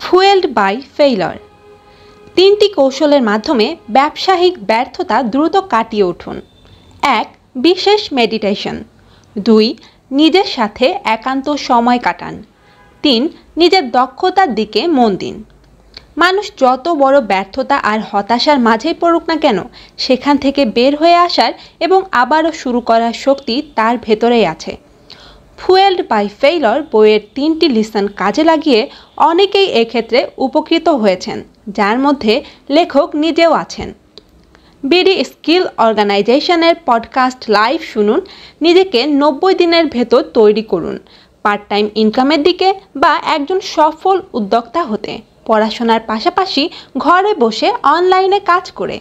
Fuelled by failure. 3টি কৌশলের মাধ্যমে ব্যবসায়িক ব্যর্থতা দ্রুত কাটিয়ে উঠুন। 1. বিশেষ মেডিটেশন। 2. নিজের সাথে একান্ত সময় কাটান। 3. নিজের দক্ষতার দিকে মন দিন। মানুষ যত বড় ব্যর্থতা আর হতাশার মাঝেই পড়ুক না কেন, সেখান থেকে বের হয়ে আসার এবং আবারও শুরু করার শক্তি তার ভেতরেই আছে। ফুয়েলড বাই ফেইলর বইয়ের 3টি লিসন কাজে লাগিয়ে অনেকেই এক্ষেত্রে উপকৃত হয়েছেন, যার মধ্যে লেখক নিজেও আছেন। বিডি স্কিল অর্গানাইজেশনের পডকাস্ট লাইভ শুনুন, নিজেকে 90 দিনের ভেতর তৈরি করুন পার্ট টাইম ইনকামের দিকে বা একজন সফল উদ্যোক্তা হতে, পড়াশোনার পাশাপাশি ঘরে বসে অনলাইনে কাজ করে।